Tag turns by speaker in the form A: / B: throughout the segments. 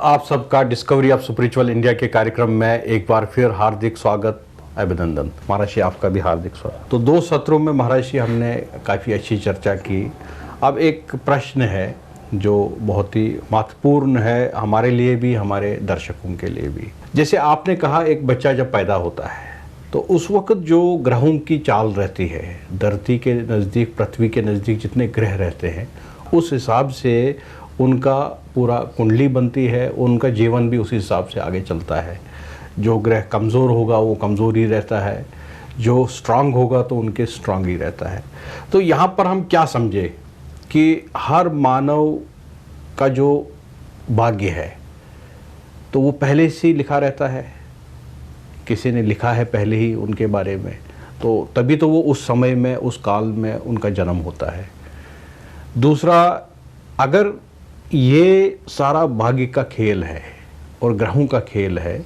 A: आप सबका discovery of spiritual India के कार्यक्रम में एक बार फिर हार्दिक स्वागत, अभिनंदन। महाराज जी, आपका भी हार्दिक स्वागत। तो 2 सत्रों में महाराज जी हमने काफ़ी अच्छी चर्चा की। अब एक प्रश्न है जो बहुत ही महत्वपूर्ण है हमारे लिए भी, हमारे दर्शकों के लिए भी। जैसे आपने कहा, एक बच्चा जब पैदा होता है तो उस वक्त जो ग्रहों की चाल रहती है, धरती के नज़दीक, पृथ्वी के नज़दीक जितने ग्रह रहते हैं, उस हिसाब से उनका पूरा कुंडली बनती है, उनका जीवन भी उसी हिसाब से आगे चलता है। जो ग्रह कमज़ोर होगा वो कमज़ोर ही रहता है, जो स्ट्रांग होगा तो उनके स्ट्रांग ही रहता है। तो यहाँ पर हम क्या समझे कि हर मानव का जो भाग्य है तो वो पहले से ही लिखा रहता है, किसी ने लिखा है पहले ही उनके बारे में, तो तभी तो वो उस समय में, उस काल में उनका जन्म होता है। दूसरा, अगर ये सारा भाग्य का खेल है और ग्रहों का खेल है,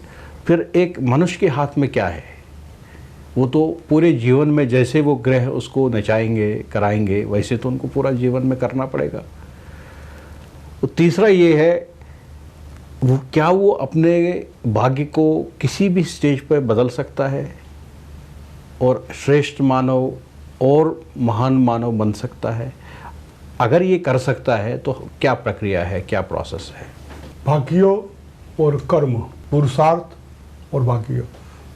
A: फिर एक मनुष्य के हाथ में क्या है? वो तो पूरे जीवन में जैसे वो ग्रह उसको नचाएंगे, कराएंगे, वैसे तो उनको पूरा जीवन में करना पड़ेगा। तो तीसरा ये है, वो क्या वो अपने भाग्य को किसी भी स्टेज पर बदल सकता है और श्रेष्ठ मानव और महान मानव बन सकता है? अगर ये कर सकता है तो क्या प्रक्रिया है, क्या प्रोसेस है?
B: भाग्य और कर्म, पुरुषार्थ और भाग्य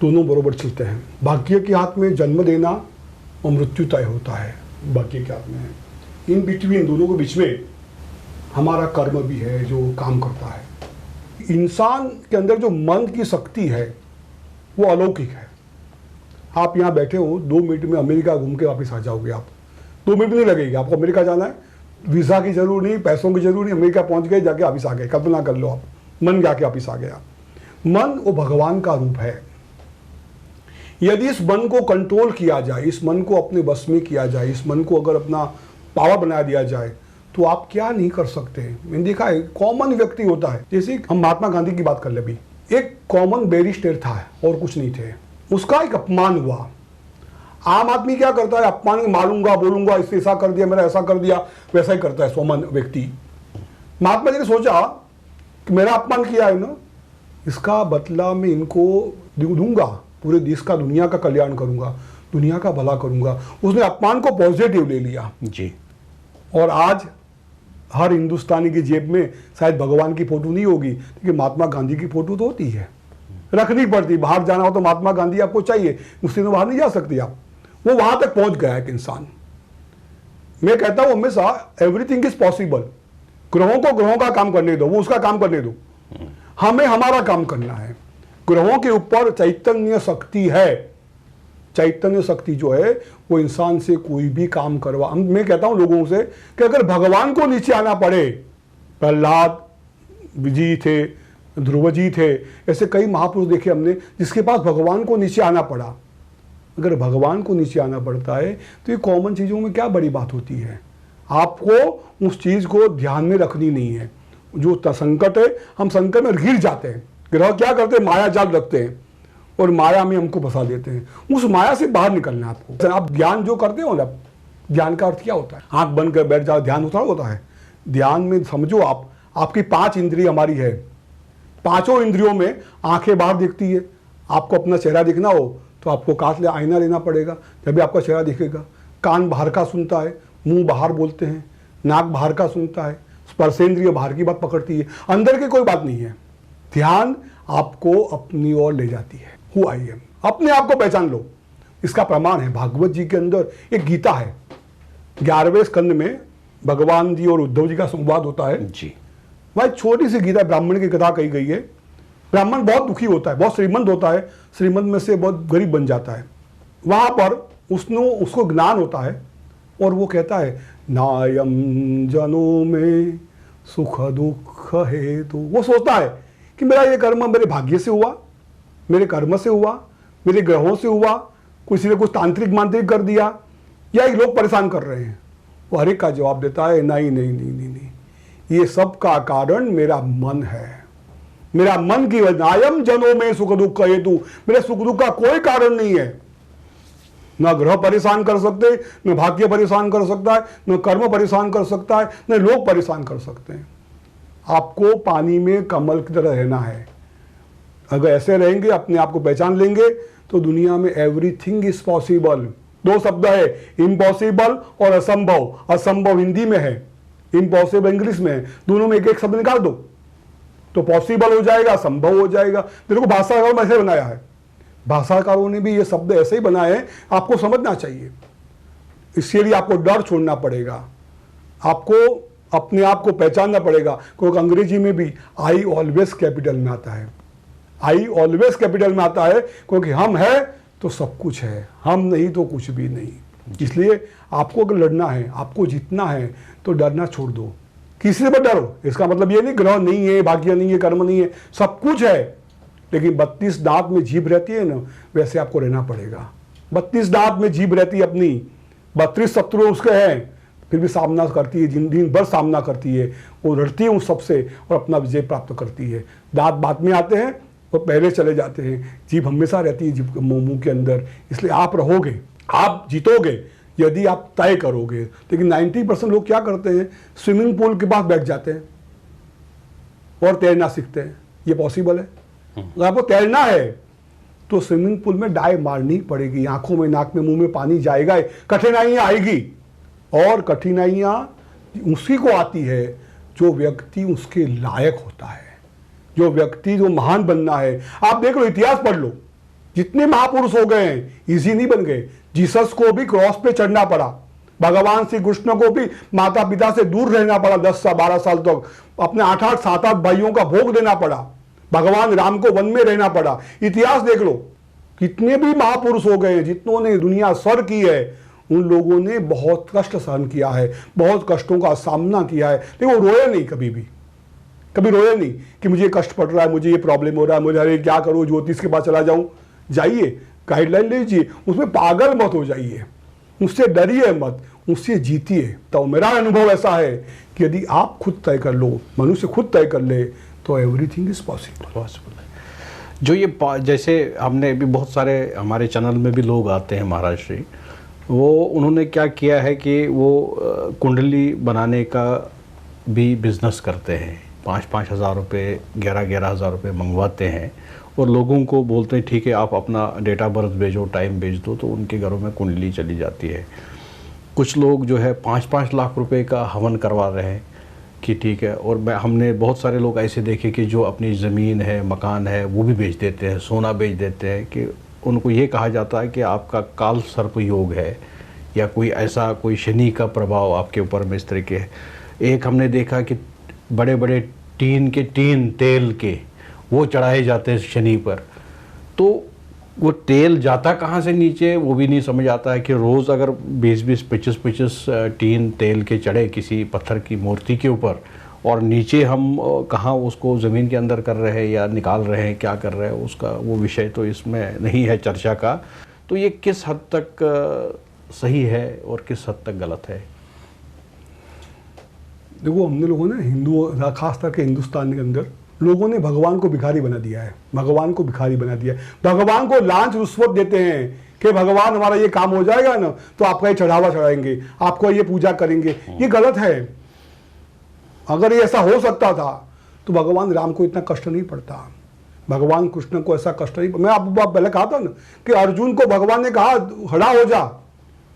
B: दोनों बरोबर चलते हैं। भाग्य के हाथ में जन्म देना और मृत्यु तय होता है, भाग्य के हाथ में है। इन बिटवीन, दोनों के बीच में हमारा कर्म भी है जो काम करता है। इंसान के अंदर जो मन की शक्ति है वो अलौकिक है। आप यहाँ बैठे हो, 2 मिनट में अमेरिका घूम के वापस आ जाओगे। आप 2 मिनट नहीं लगेगी। आपको अमेरिका जाना है, वीज़ा की जरूर नहीं, पैसों की जरूर नहीं, अमेरिका पहुँच गए, जाके वापस आ गए। कल्पना कर लो आप, मन जाके वापस आ गया। मन वो भगवान का रूप है। यदि इस मन को कंट्रोल किया जाए, इस मन को अपने बस में किया जाए, इस मन को अगर अपना पावर बना दिया जाए, तो आप क्या नहीं कर सकते। मैंने देखा है, कॉमन व्यक्ति होता है, जैसे हम महात्मा गांधी की बात कर ले अभी। एक कॉमन बैरिस्टर था और कुछ नहीं थे, उसका एक अपमान हुआ। आम आदमी क्या करता है? अपमान में मारूंगा, बोलूंगा, इससे ऐसा कर दिया, मेरा ऐसा कर दिया, वैसा ही करता है कॉमन व्यक्ति। महात्मा जी ने सोचा कि मेरा अपमान किया है ना, इसका बदला मैं इनको दूंगा, पूरे देश का, दुनिया का कल्याण करूंगा, दुनिया का भला करूंगा। उसने अपमान को पॉजिटिव ले लिया
A: जी।
B: और आज हर हिंदुस्तानी की जेब में शायद भगवान की फोटो नहीं होगी, लेकिन महात्मा गांधी की फोटो तो होती है, रखनी पड़ती। बाहर जाना हो तो महात्मा गांधी आपको चाहिए, उससे तो बाहर नहीं जा सकती आप। वो वहां तक पहुंच गया एक इंसान। मैं कहता हूं हमेशा, एवरीथिंग इज पॉसिबल। ग्रहों को ग्रहों का काम करने दो, वो उसका काम करने दो, हमें हमारा काम करना है। ग्रहों के ऊपर चैतन्य शक्ति है। चैतन्य शक्ति जो है वो इंसान से कोई भी काम करवा। मैं कहता हूं लोगों से कि अगर भगवान को नीचे आना पड़े, प्रहलाद जी थे, ध्रुव जी थे, ऐसे कई महापुरुष देखे हमने जिसके पास भगवान को नीचे आना पड़ा। अगर भगवान को नीचे आना पड़ता है तो ये कॉमन चीज़ों में क्या बड़ी बात होती है? आपको उस चीज़ को ध्यान में रखनी नहीं है। जो संकट है, हम संकट में गिर जाते हैं। ग्रह क्या करते हैं? माया जाल रखते हैं और माया में हमको फंसा देते हैं। उस माया से बाहर निकलना है आपको। आप ध्यान जो करते हो ना, ध्यान का अर्थ क्या होता है? आंख बंद कर बैठ जाओ, ध्यान होता है? ध्यान में समझो आप, आपकी 5 इंद्रिय हमारी है। 5 इंद्रियों में आंखें बाहर दिखती है। आपको अपना चेहरा दिखना हो तो आपको कांच आईना लेना पड़ेगा, तभी आपका चेहरा दिखेगा। कान बाहर का सुनता है, मुंह बाहर बोलते हैं, नाक बाहर का सुनता है, स्पर्शेंद्रिय बाहर की बात पकड़ती है, अंदर की कोई बात नहीं है। ध्यान आपको अपनी ओर ले जाती है। हु आई एम, अपने आप को पहचान लो। इसका प्रमाण है भागवत जी के अंदर एक गीता है, 11वें स्कंद में भगवान जी और उद्धव जी का संवाद होता है
A: जी।
B: वह छोटी सी गीता, ब्राह्मण की कथा कही गई है। ब्राह्मण बहुत दुखी होता है, बहुत श्रीमंत होता है, श्रीमंत में से बहुत गरीब बन जाता है। वहां पर उसको ज्ञान होता है और वो कहता है, नायम जनों में सुख दुख है। तो वो सोचता है कि मेरा ये कर्म मेरे भाग्य से हुआ, मेरे कर्म से हुआ, मेरे ग्रहों से हुआ, किसी ने कुछ तांत्रिक मांत्रिक कर दिया, या ये लोग परेशान कर रहे हैं। वो हर एक का जवाब देता है, नहीं नहीं नहीं नहीं नहीं, ये सब का कारण मेरा मन है। मेरा मन की वजह, नायम जनों में सुख दुख का हेतु, मेरे सुख दुख का कोई कारण नहीं है। न ग्रह परेशान कर सकते, न भाग्य परेशान कर सकता है, न कर्म परेशान कर सकता है, न लोग परेशान कर सकते हैं। आपको पानी में कमल की तरह रहना है। अगर ऐसे रहेंगे, अपने आप को पहचान लेंगे, तो दुनिया में एवरीथिंग इज पॉसिबल। दो शब्द है, इम्पॉसिबल और असंभव। असंभव हिंदी में है, इम्पॉसिबल इंग्लिश में है। दोनों में एक एक शब्द निकाल दो तो पॉसिबल हो जाएगा, संभव हो जाएगा। देखो भाषाकारों ने ऐसे बनाया है, भाषाकारों ने भी ये शब्द ऐसे ही बनाए हैं, आपको समझना चाहिए। इसके लिए आपको डर छोड़ना पड़ेगा, आपको अपने आप को पहचानना पड़ेगा। क्योंकि अंग्रेजी में भी आई ऑलवेज कैपिटल में आता है, आई ऑलवेज कैपिटल में आता है, क्योंकि हम है तो सब कुछ है, हम नहीं तो कुछ भी नहीं। इसलिए आपको अगर लड़ना है, आपको जीतना है, तो डरना छोड़ दो। किसी से मत डरो, इसका मतलब ये नहीं ग्रह नहीं है, भाग्य नहीं है, कर्म नहीं है, सब कुछ है। लेकिन 32 दांत में जीभ रहती है ना, वैसे आपको रहना पड़ेगा। 32 दांत में जीभ रहती है अपनी, 32 शत्रु उसके हैं, फिर भी सामना करती है, दिन भर सामना करती है, वो लड़ती है उन सबसे और अपना विजय प्राप्त करती है। दांत बाद में आते हैं और पहले चले जाते हैं, जीभ हमेशा रहती है जीभ मुंह के अंदर। इसलिए आप रहोगे, आप जीतोगे यदि आप तय करोगे। लेकिन 90% लोग क्या करते हैं, स्विमिंग पूल के पास बैठ जाते हैं और तैरना सीखते हैं। ये पॉसिबल है? अगर आपको तैरना है तो स्विमिंग पूल में डाइव मारनी पड़ेगी, आंखों में, नाक में, मुंह में पानी जाएगा, कठिनाइयां आएगी। और कठिनाइयां उसी को आती है जो व्यक्ति उसके लायक होता है, जो व्यक्ति जो महान बनना है। आप देख लो, इतिहास पढ़ लो, जितने महापुरुष हो गए हैं इजी नहीं बन गए। जीसस को भी क्रॉस पे चढ़ना पड़ा, भगवान श्री कृष्ण को भी माता पिता से दूर रहना पड़ा 10 से 12 साल तक, अपने 8-8 7-8 भाइयों का भोग देना पड़ा, भगवान राम को वन में रहना पड़ा। इतिहास देख लो, कितने भी महापुरुष हो गए हैं, जितनों ने दुनिया सर की है, उन लोगों ने बहुत कष्ट सहन किया है, बहुत कष्टों का सामना किया है। लेकिन वो रोए नहीं, कभी रोए नहीं कि मुझे कष्ट पड़ रहा है, मुझे ये प्रॉब्लम हो रहा है, मुझे अरे क्या करूं, ज्योतिष के पास चला जाऊं। जाइए, गाइडलाइन लीजिए, उसमें पागल मत हो जाइए, उससे डरिए मत, उससे जीतिए। तो मेरा अनुभव ऐसा है कि यदि आप खुद तय कर लो, मनुष्य खुद तय कर ले, तो एवरीथिंग इज पॉसिबल
A: है। जो ये जैसे हमने भी बहुत सारे हमारे चैनल में भी लोग आते हैं महाराष्ट्री, वो उन्होंने क्या किया है कि वो कुंडली बनाने का भी बिजनेस करते हैं। 5-5 हज़ार रुपये, 11-11 हज़ार रुपये मंगवाते हैं और लोगों को बोलते हैं ठीक है आप अपना डेट ऑफ बर्थ भेजो, टाइम भेज दो, तो उनके घरों में कुंडली चली जाती है। कुछ लोग जो है 5-5 लाख रुपए का हवन करवा रहे हैं कि ठीक है। और हमने बहुत सारे लोग ऐसे देखे कि जो अपनी ज़मीन है, मकान है, वो भी बेच देते हैं, सोना बेच देते हैं, कि उनको ये कहा जाता है कि आपका काल सर्प योग है या कोई ऐसा कोई शनि का प्रभाव आपके ऊपर में इस तरीके है। एक हमने देखा कि बड़े बड़े टीन तेल के वो चढ़ाए जाते हैं शनि पर, तो वो तेल जाता कहाँ से नीचे वो भी नहीं समझ आता है कि रोज़ अगर 20-20, 25-25 टीन तेल के चढ़े किसी पत्थर की मूर्ति के ऊपर, और नीचे हम कहाँ उसको ज़मीन के अंदर कर रहे हैं या निकाल रहे हैं, क्या कर रहे हैं, उसका वो विषय तो इसमें नहीं है चर्चा का। तो ये किस हद तक सही है और किस हद तक गलत है?
B: देखो, हमने लोगों ने हिंदू, खास करके हिंदुस्तान के अंदर लोगों ने भगवान को भिखारी बना दिया है, भगवान को भिखारी बना दिया है। भगवान को लांच रुश्वत देते हैं कि भगवान हमारा ये काम हो जाएगा ना तो आपका ये चढ़ावा चढ़ाएंगे, आपको ये पूजा करेंगे। ये गलत है। अगर ये ऐसा हो सकता था तो भगवान राम को इतना कष्ट नहीं पड़ता, भगवान कृष्ण को ऐसा कष्ट नहीं। मैं आपको पहले कहा था ना कि अर्जुन को भगवान ने कहा खड़ा हो जा,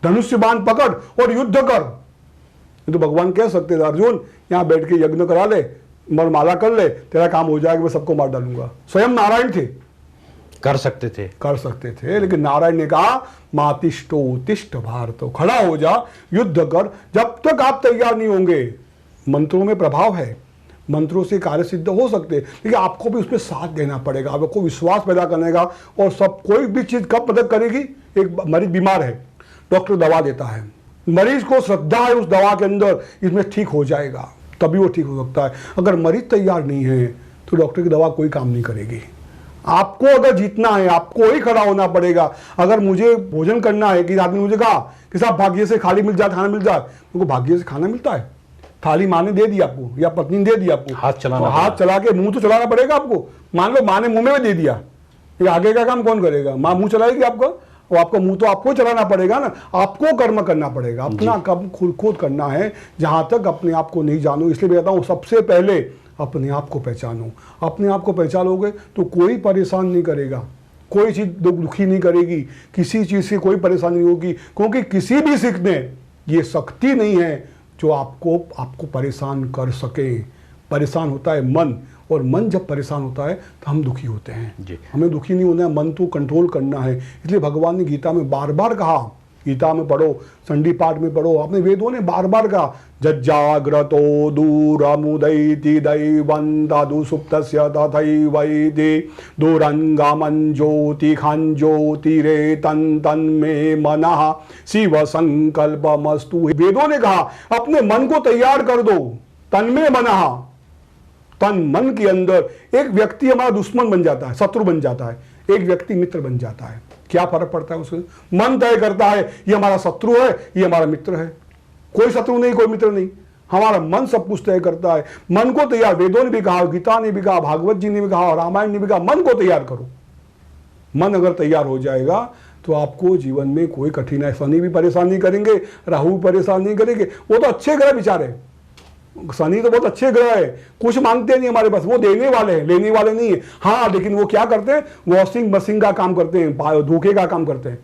B: धनुष्य बाण पकड़ और युद्ध कर। तो भगवान कह सकते थे अर्जुन यहाँ बैठ के यज्ञ करा ले, माला कर ले, तेरा काम हो जाएगा, मैं सबको मार डालूंगा। स्वयं नारायण थे,
A: कर सकते थे, लेकिन नारायण ने कहा मातिष्ठो उत्तिष्ठ भारतो, खड़ा हो जा, युद्ध कर। जब तक आप तैयार नहीं होंगे, मंत्रों में प्रभाव है, मंत्रों से कार्य सिद्ध हो सकते, लेकिन आपको भी उसमें साथ देना पड़ेगा, आपको विश्वास पैदा करने का। और सब कोई भी चीज़ कब मदद करेगी? एक मरीज बीमार है, डॉक्टर दवा देता है, मरीज को श्रद्धा है उस दवा के अंदर, इसमें ठीक हो जाएगा, तभी वो ठीक हो सकता है। अगर मरीज तैयार नहीं है तो डॉक्टर की दवा कोई काम नहीं करेगी। आपको अगर जीतना है, आपको ही खड़ा होना पड़ेगा। अगर मुझे भोजन करना है, कि आदमी मुझे कहा कि साहब भाग्य से खाली मिल जाए, खाना मिल जाए, उनको भाग्य से खाना मिलता है? थाली माँ ने दे दी आपको या पत्नी ने दे दी आपको, हाथ
B: चला के मुंह तो चलाना पड़ेगा आपको। मान लो माँ ने मुंह में दे दिया, ये आगे का काम कौन करेगा? माँ मुंह चलाएगी आपका, और आपका मुंह तो आपको चलाना पड़ेगा ना। आपको कर्म करना पड़ेगा, अपना कर्म खुद करना है। जहां तक अपने आप को नहीं जानो, इसलिए मैं कहता हूँ सबसे पहले अपने आप को पहचानो। अपने आप को पहचानोगे तो कोई परेशान नहीं करेगा, कोई चीज़ दुखी नहीं करेगी, किसी चीज़ से कोई परेशानी नहीं होगी, क्योंकि किसी भी सिख में ये शक्ति नहीं है जो आपको परेशान कर सके। परेशान होता है मन, और मन जब परेशान होता है तो हम दुखी होते हैं। हमें दुखी नहीं होना है, मन को कंट्रोल करना है। इसलिए भगवान ने गीता में बार बार कहा, गीता में पढ़ो, संडी पाठ में पढ़ो, अपने वेदों ने बार बार कहा, जज्जाग्रतो दूरमुदैति दैवन्दादु सुप्तस्य तथैवैति दूरंगमं ज्योतिखं ज्योतिरे तन तन में मनः शिव संकल्पमस्तु। वेदों ने कहा अपने मन को तैयार कर दो, तन में मनः, तन मन के अंदर। एक व्यक्ति हमारा दुश्मन बन जाता है, शत्रु बन जाता है, एक व्यक्ति मित्र बन जाता है, क्या फर्क पड़ता है उससे? मन तय करता है ये हमारा शत्रु है, ये हमारा मित्र है। कोई शत्रु नहीं, कोई मित्र नहीं, हमारा मन सब कुछ तय करता है। मन को तैयार, वेदों ने भी कहा, गीता ने भी कहा, भागवत जी ने भी कहा, रामायण ने भी कहा, मन को तैयार करो। मन अगर तैयार हो जाएगा तो आपको जीवन में कोई कठिनाई, शनि भी परेशान नहीं करेंगे, राहु भी परेशान नहीं करेंगे। वो तो अच्छे ग्रह बेचारे, शनि तो बहुत अच्छे ग्रह है, कुछ मांगते नहीं हमारे पास, वो देने वाले हैं, लेने वाले नहीं है। हाँ, लेकिन वो क्या करते हैं, वॉशिंग मशीन का काम करते हैं, धोखे का काम करते हैं।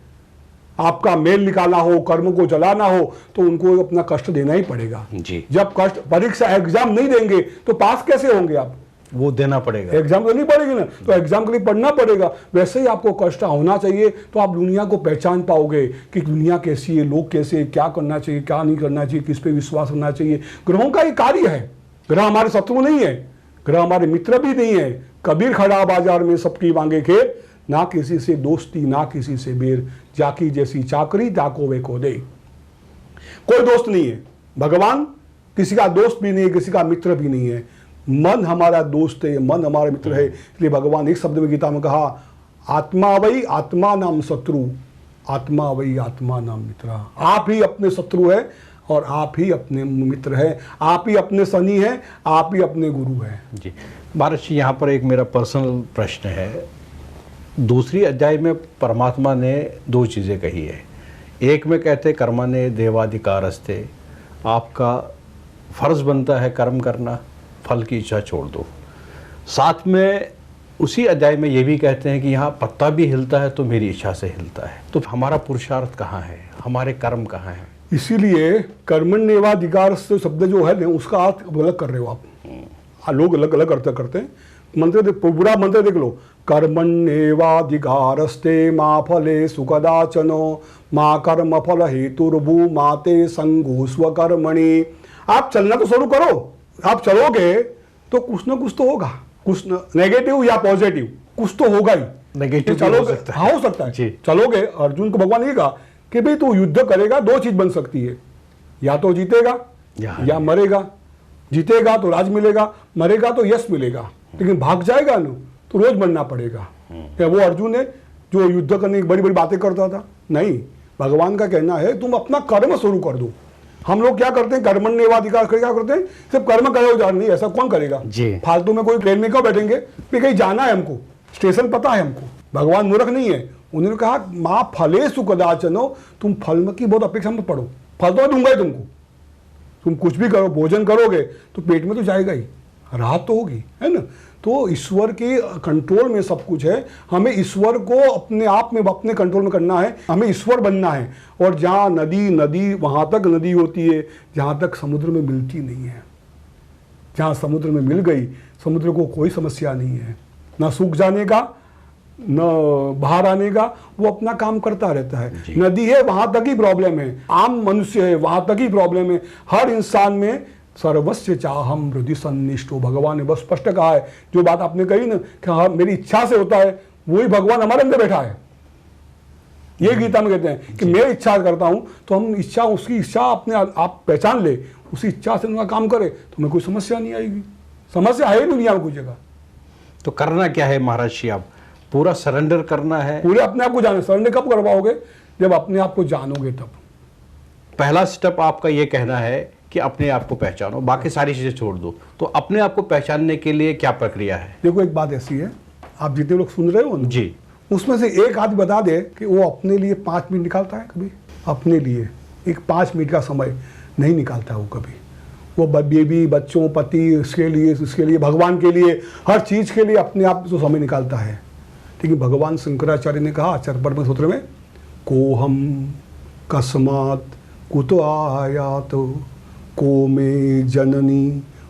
B: आपका मेल निकालना हो, कर्म को चलाना हो तो उनको अपना कष्ट देना ही पड़ेगा जी। जब कष्ट, परीक्षा एग्जाम नहीं देंगे तो पास कैसे होंगे आप?
A: वो देना पड़ेगा,
B: एग्जाम देनी पड़ेगी ना, तो एग्जाम के लिए पढ़ना पड़ेगा। वैसे ही आपको कष्ट होना चाहिए तो आप दुनिया को पहचान पाओगे कि दुनिया कैसी है, लोग कैसे, क्या करना चाहिए, क्या नहीं करना चाहिए, किस पे विश्वास करना चाहिए। ग्रहों का ही कार्य है, ग्रह हमारे शत्रु नहीं है, ग्रह हमारे मित्र भी नहीं है। कबीर खड़ा बाजार में सबकी मांगे खेर, ना किसी से दोस्ती ना किसी से बेर, जाकी जैसी चाकरी ताको वे को दे। कोई दोस्त नहीं है, भगवान किसी का दोस्त भी नहीं है, किसी का मित्र भी नहीं है। मन हमारा दोस्त है, मन हमारा मित्र है। इसलिए भगवान एक शब्द में गीता में कहा, आत्मा वही आत्मा नाम शत्रु, आत्मा वही आत्मा नाम मित्र। आप ही अपने शत्रु है और आप ही अपने मित्र है, आप ही अपने शनि है, आप ही अपने गुरु है
A: जी। महर्षि, यहाँ पर एक मेरा पर्सनल प्रश्न है। दूसरी अध्याय में परमात्मा ने दो चीज़ें कही है। एक में कहते कर्मणे देवाधिकारस्ते, आपका फर्ज बनता है कर्म करना, फल की इच्छा छोड़ दो। साथ में उसी अध्याय में ये भी कहते हैं कि यहाँ पत्ता भी हिलता है तो मेरी इच्छा से हिलता है। तो हमारा पुरुषार्थ कहाँ है, हमारे कर्म कहाँ हैं?
B: इसीलिए कर्मण्येवाधिकार शब्द जो है ना, उसका अर्थ अलग कर रहे हो आप। लोग अलग अलग अर्थ करते हैं। मंत्र पूरा मंत्र देख लो, कर्मण्येवाधिकारस्ते मा फले सुकदाचनो मा कर्म फल हेतुर्भू माते संगो स्वकर्मणि। आप चलना तो शुरू करो, आप चलोगे तो कुछ ना कुछ तो होगा, कुछ नेगेटिव या पॉजिटिव कुछ तो होगा ही।
A: नेगेटिव
B: चलोगे,
A: हो सकता है,
B: हाँ हो सकता है जी। चलोगे, अर्जुन को भगवान ये कहा कि भाई तू युद्ध करेगा, दो चीज बन सकती है, या तो जीतेगा या मरेगा। जीतेगा तो राज मिलेगा, मरेगा तो यश मिलेगा। लेकिन भाग जाएगा ना तो रोज बनना पड़ेगा। क्या वो अर्जुन है जो युद्ध करने की बड़ी बड़ी बातें करता था? नहीं, भगवान का कहना है तुम अपना कर्म शुरू कर दो। हम लोग क्या करते हैं, कर्मण्येवाधिकार क्या करते हैं, सिर्फ कर्म करो जा, नहीं ऐसा कौन करेगा जी। फालतू में कोई ट्रेन में क्यों बैठेंगे, फिर कहीं जाना है हमको, स्टेशन पता है हमको। भगवान मूर्ख नहीं है, उन्होंने कहा माँ फले सुकदाचनो, तुम फल की बहुत अपेक्षा मत पड़ो, फल तो दूंगा ही तुमको। तुम कुछ भी करो, भोजन करोगे तो पेट में तो जाएगा ही, राहत तो होगी, है ना। तो ईश्वर के कंट्रोल में सब कुछ है। हमें ईश्वर को अपने आप में अपने कंट्रोल में करना है, हमें ईश्वर बनना है। और जहाँ नदी वहाँ तक नदी होती है जहाँ तक समुद्र में मिलती नहीं है। जहाँ समुद्र में मिल गई, समुद्र को कोई समस्या नहीं है, ना सूख जाने का न बाहर आने का, वो अपना काम करता रहता है। नदी है वहाँ तक ही प्रॉब्लम है, आम मनुष्य है वहाँ तक ही प्रॉब्लम है। हर इंसान में सर्वस्य चाहम हृदय सन्निष्ठो, भगवान ने बस स्पष्ट कहा है। जो बात आपने कही ना कि हाँ मेरी इच्छा से होता है, वही भगवान हमारे अंदर बैठा है। ये गीता में कहते हैं कि मैं इच्छा करता हूं, तो हम इच्छा, उसकी इच्छा अपने आप पहचान ले, उसी इच्छा से उनका काम करे तो हमें कोई समस्या नहीं आएगी। समस्या है दुनिया में कोई जगह।
A: तो करना क्या है महर्षि, आप पूरा सरेंडर करना है,
B: पूरे अपने आप को जाने। सरेंडर कब कर पाओगे, जब अपने आप को जानोगे तब।
A: पहला स्टेप आपका ये कहना है कि अपने आप को पहचानो, बाकी सारी चीजें छोड़ दो। तो अपने आप को पहचानने के लिए क्या प्रक्रिया है?
B: देखो एक बात ऐसी है, आप जितने लोग सुन रहे हो ना जी, उसमें से एक आदमी बता दे कि वो अपने लिए 5 मिनट निकालता है कभी? अपने लिए एक 5 मिनट का समय नहीं निकालता वो कभी। वो बेबी, बच्चों, पति, इसके लिए भगवान के लिए, हर चीज़ के लिए अपने आप तो समय निकालता है। लेकिन भगवान शंकराचार्य ने कहा आचार्य सूत्र में, कोहम कस्मात कुतो आयात को मे जननी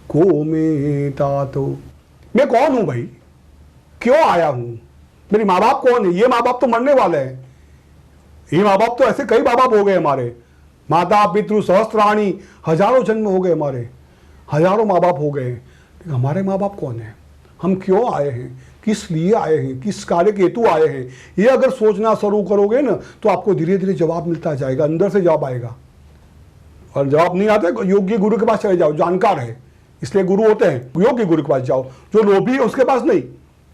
B: को मे तातो। मैं कौन हूँ भाई, क्यों आया हूँ, मेरे माँ बाप कौन है? ये माँ बाप तो मरने वाले हैं। ये माँ बाप तो ऐसे कई माँ बाप हो गए हमारे, माता पितृ सहस्त्राणी, हजारों जन्म हो गए हमारे, हजारों माँ बाप हो गए। हमारे माँ बाप कौन है, हम क्यों आए हैं, किस लिए आए हैं, किस कार्य के हेतु आए हैं, ये अगर सोचना शुरू करोगे ना तो आपको धीरे धीरे जवाब मिलता जाएगा, अंदर से जवाब आएगा। और जवाब नहीं आता योग्य गुरु के पास चले जाओ, जानकार है इसलिए गुरु होते हैं, योग्य गुरु के पास जाओ। जो लोभी है उसके पास नहीं,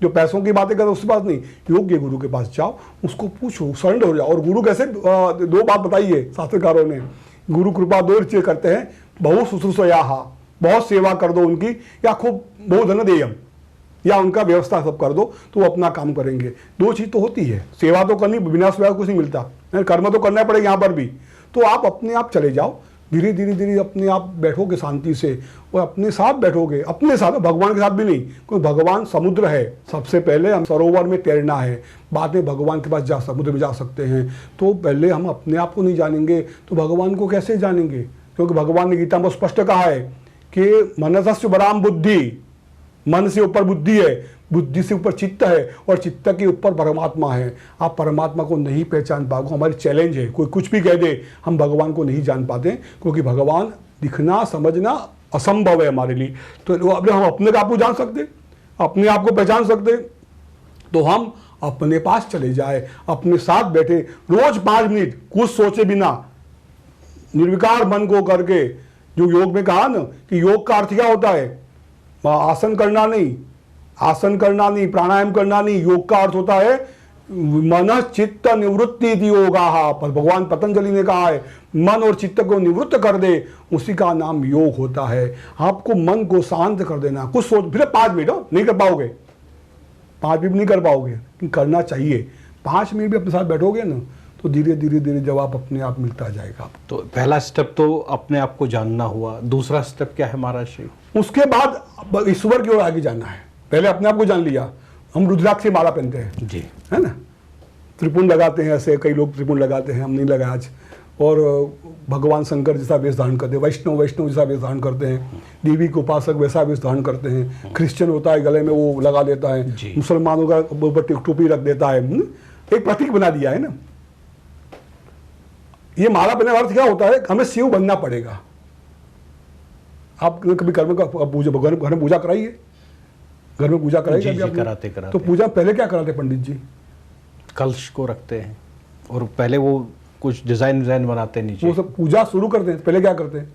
B: जो पैसों की बातें करे उसके पास नहीं, योग्य गुरु के पास जाओ, उसको पूछो, सरेंडर हो जाओ। और गुरु कैसे, दो बात बताइए शास्त्रकारों ने, गुरु कृपा दो चीज करते हैं, बहु शुश्रूषया, बहुत सेवा कर दो उनकी, या खूब बहु धन देयम, या उनका व्यवस्था सब कर दो तो वो अपना काम करेंगे। दो चीज़ तो होती है, सेवा तो करनी, बिना सेवा कुछ नहीं मिलता, कर्म तो करना पड़ेगा यहाँ पर भी। तो आप अपने आप चले जाओ, धीरे धीरे अपने आप बैठोगे शांति से, और अपने साथ बैठोगे, अपने साथ, भगवान के साथ भी नहीं, क्योंकि भगवान समुद्र है। सबसे पहले हम सरोवर में तैरना है, बाद में भगवान के पास समुद्र में जा सकते हैं। तो पहले हम अपने आप को नहीं जानेंगे तो भगवान को कैसे जानेंगे? क्योंकि भगवान ने गीता में स्पष्ट कहा है कि मनसस्य बराम बुद्धि, मन से ऊपर बुद्धि है, बुद्धि से ऊपर चित्त है, और चित्त के ऊपर परमात्मा है। आप परमात्मा को नहीं पहचान पाओगे, हमारी चैलेंज है। कोई कुछ भी कह दे, हम भगवान को नहीं जान पाते, क्योंकि भगवान दिखना समझना असंभव है हमारे लिए। तो अब हम अपने आप को जान सकते, अपने आप को पहचान सकते, तो हम अपने पास चले जाए, अपने साथ बैठे, रोज 5 मिनट कुछ सोचे बिना, निर्विकार मन को करके, जो योग में कहा ना कि योग का अर्थ क्या होता है, आसन करना नहीं, आसन करना नहीं, प्राणायाम करना नहीं, योग का अर्थ होता है मन चित्त निवृत्ति योगा। पर भगवान पतंजलि ने कहा है मन और चित्त को निवृत्त कर दे, उसी का नाम योग होता है। आपको मन को शांत कर देना, कुछ सोच, फिर 5 मिनट नहीं कर पाओगे, 5 मिनट नहीं कर पाओगे, लेकिन करना चाहिए। 5 मिनट भी अपने साथ बैठोगे ना तो धीरे धीरे जवाब अपने आप मिलता जाएगा।
A: तो पहला स्टेप तो अपने आप को जानना हुआ, दूसरा स्टेप क्या है महाराज जी?
B: उसके बाद ईश्वर की ओर आगे जाना है। पहले अपने आप को जान लिया, हम रुद्राक्ष की माला पहनते हैं
A: जी,
B: है ना, त्रिपुंड लगाते हैं, ऐसे कई लोग त्रिपुंड लगाते हैं, हम नहीं लगाए आज। और भगवान शंकर जैसा वेश धारण करते हैं, वैष्णव जैसा वेश धारण करते हैं, देवी के उपासक वैसा वेश धारण करते हैं। क्रिश्चियन होता है गले में वो लगा देता है, मुसलमानों का ऊपर टोपी रख देता है, एक प्रतीक बना दिया है ना। ये माला पहनने का अर्थ क्या होता है, हमें शिव बनना पड़ेगा। आप कभी घर में पूजा कराइए, घर में पूजा कराइए कभी
A: कराते।
B: तो पूजा पहले क्या कराते पंडित जी?
A: कलश को रखते हैं और पहले वो कुछ डिजाइन बनाते हैं नीचे,
B: वो सब पूजा शुरू करते हैं। पहले क्या करते हैं,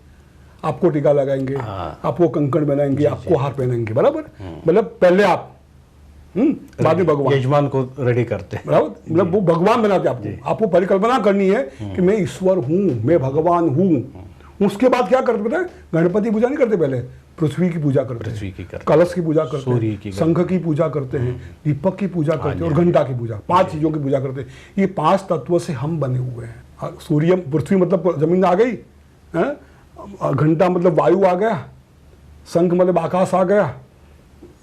B: आपको टीका लगाएंगे, आपको कंकण बनाएंगे, आपको हार पहनाएंगे, बराबर। मतलब पहले आप बाद में भगवान,
A: यजमान को रेडी करते हैं,
B: बराबर। मतलब वो भगवान बनाते हैं आपको परिकल्पना करनी है कि मैं ईश्वर हूँ, मैं भगवान हूँ। उसके बाद क्या करते पता है, गणपति पूजा नहीं करते, पहले पृथ्वी की पूजा करते हैं, कलश की पूजा करते हैं, शंख की पूजा करते हैं, दीपक की पूजा करते हैं, और घंटा की पूजा। 5 चीजों की पूजा करते हैं। ये 5 तत्वों से हम बने हुए हैं। सूर्य, पृथ्वी मतलब जमीन आ गई, घंटा मतलब वायु आ गया, शंख मतलब आकाश आ गया,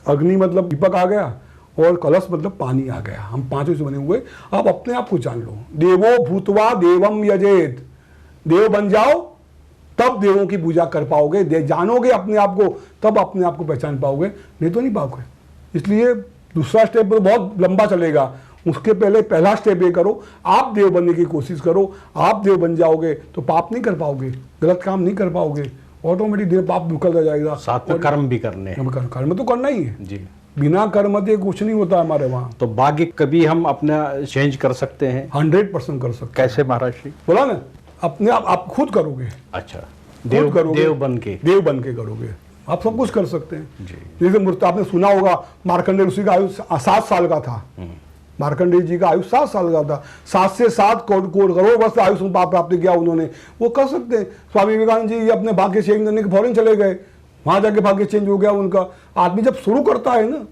B: अग्नि मतलब दीपक आ गया, और कलश मतलब पानी आ गया। हम 5 से बने हुए। आप अपने आप को जान लो, देवो भूतवा देवम यजेत, देव बन जाओ तब देवों की पूजा कर पाओगे। जानोगे अपने आप को तब अपने आप को पहचान पाओगे, नहीं तो नहीं पाओगे। इसलिए दूसरा स्टेप तो बहुत लंबा चलेगा, उसके पहले पहला स्टेप ये करो, आप देव बनने की कोशिश करो। आप देव बन जाओगे तो पाप नहीं कर पाओगे, गलत काम नहीं कर पाओगे, ऑटोमेटिक देव पाप निकल जाएगा।
A: साथ में कर्म भी करने हैं,
B: कर्म तो करना ही है
A: जी,
B: बिना कर्म के कुछ नहीं होता हमारे वहाँ।
A: तो भाग्य कभी हम अपना चेंज कर सकते हैं?
B: 100% कर सकते हैं।
A: कैसे महाराज जी?
B: बोला ना, अपने आप खुद करोगे।
A: अच्छा, देव बन के
B: करोगे, आप सब कुछ कर सकते हैं
A: जी।
B: जैसे मूर्ति आपने सुना होगा, मार्कंडेय ऋषि का आयु 7 साल का था। मार्कंडेय जी का आयु 7 साल का था। 7 से 7 करोड़ वर्ष आयु प्राप्त किया उन्होंने। वो कर सकते हैं। स्वामी विवेकानंद जी अपने भाग्य चेंज करने के फौरन चले गए, वहां जाके भाग्य चेंज हो गया उनका। आदमी जब शुरू करता है ना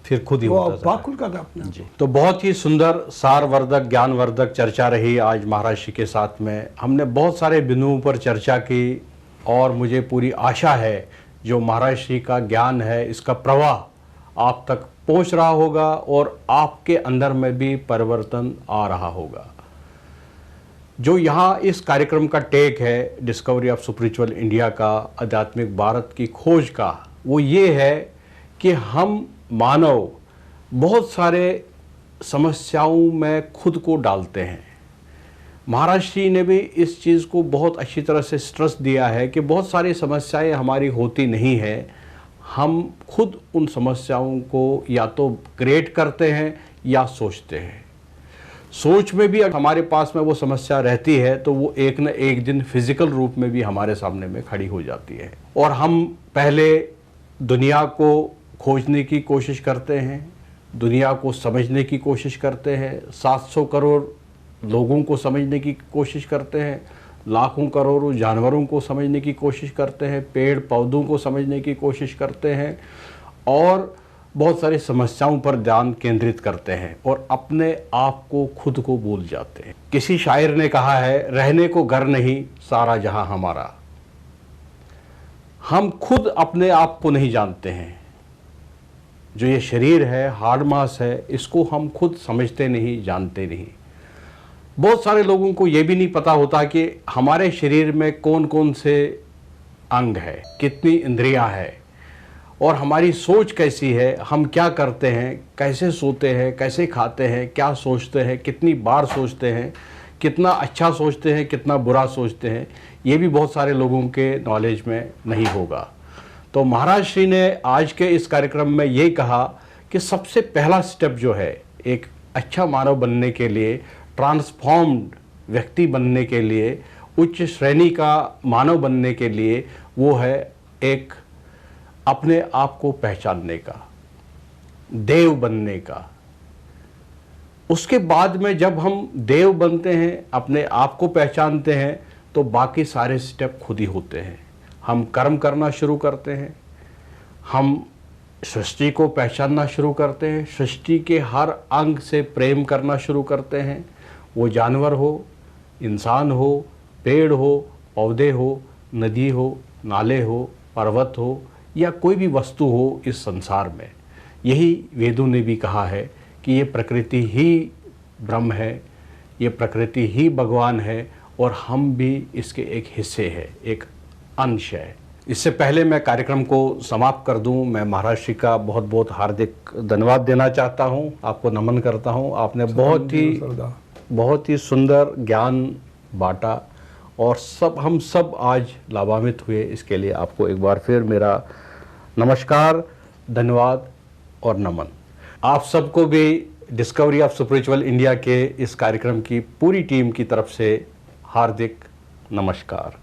A: फिर खुद ही होता
B: खुल करता अपने
A: जी। तो बहुत ही सुंदर सारवर्धक ज्ञानवर्धक चर्चा रही आज महाराज जी के साथ में। हमने बहुत सारे बिंदुओं पर चर्चा की और मुझे पूरी आशा है जो महाराज का ज्ञान है इसका प्रवाह आप तक पहुंच रहा होगा और आपके अंदर में भी परिवर्तन आ रहा होगा। जो यहाँ इस कार्यक्रम का टेक है डिस्कवरी ऑफ स्पिरिचुअल इंडिया का, आध्यात्मिक भारत की खोज का, वो ये है कि हम मानव बहुत सारे समस्याओं में खुद को डालते हैं। महाराज जी ने भी इस चीज़ को बहुत अच्छी तरह से स्ट्रेस दिया है कि बहुत सारी समस्याएं हमारी होती नहीं हैं, हम खुद उन समस्याओं को या तो क्रिएट करते हैं या सोचते हैं। सोच में भी अगर हमारे पास में वो समस्या रहती है तो वो एक न एक दिन फिजिकल रूप में भी हमारे सामने में खड़ी हो जाती है और हम पहले दुनिया को खोजने की कोशिश करते हैं, दुनिया को समझने की कोशिश करते हैं, 700 करोड़ लोगों को समझने की कोशिश करते हैं, लाखों करोड़ों जानवरों को समझने की कोशिश करते हैं, पेड़ पौधों को समझने की कोशिश करते हैं और बहुत सारी समस्याओं पर ध्यान केंद्रित करते हैं और अपने आप को खुद को भूल जाते हैं। किसी शायर ने कहा है, रहने को घर नहीं सारा जहां हमारा। हम खुद अपने आप को नहीं जानते हैं। जो ये शरीर है, हाड़ मांस है, इसको हम खुद समझते नहीं, जानते नहीं। बहुत सारे लोगों को ये भी नहीं पता होता कि हमारे शरीर में कौन कौन से अंग है, कितनी इंद्रियां है और हमारी सोच कैसी है, हम क्या करते हैं, कैसे सोते हैं, कैसे खाते हैं, क्या सोचते हैं, कितनी बार सोचते हैं, कितना अच्छा सोचते हैं, कितना बुरा सोचते हैं, ये भी बहुत सारे लोगों के नॉलेज में नहीं होगा। तो महाराज श्री ने आज के इस कार्यक्रम में यही कहा कि सबसे पहला स्टेप जो है एक अच्छा मानव बनने के लिए, ट्रांसफॉर्म्ड व्यक्ति बनने के लिए, उच्च श्रेणी का मानव बनने के लिए, वो है एक अपने आप को पहचानने का, देव बनने का। उसके बाद में जब हम देव बनते हैं, अपने आप को पहचानते हैं, तो बाकी सारे स्टेप खुद ही होते हैं। हम कर्म करना शुरू करते हैं, हम सृष्टि को पहचानना शुरू करते हैं, सृष्टि के हर अंग से प्रेम करना शुरू करते हैं। वो जानवर हो, इंसान हो, पेड़ हो, पौधे हो, नदी हो, नाले हो, पर्वत हो या कोई भी वस्तु हो इस संसार में। यही वेदों ने भी कहा है कि ये प्रकृति ही ब्रह्म है, ये प्रकृति ही भगवान है और हम भी इसके एक हिस्से हैं, एक अंश है। इससे पहले मैं कार्यक्रम को समाप्त कर दूं, मैं महाराज श्री का बहुत बहुत हार्दिक धन्यवाद देना चाहता हूं, आपको नमन करता हूं। आपने बहुत ही सुंदर ज्ञान बांटा और हम सब आज लाभान्वित हुए। इसके लिए आपको एक बार फिर मेरा नमस्कार, धन्यवाद और नमन। आप सबको भी डिस्कवरी ऑफ स्पिरिचुअल इंडिया के इस कार्यक्रम की पूरी टीम की तरफ से हार्दिक नमस्कार।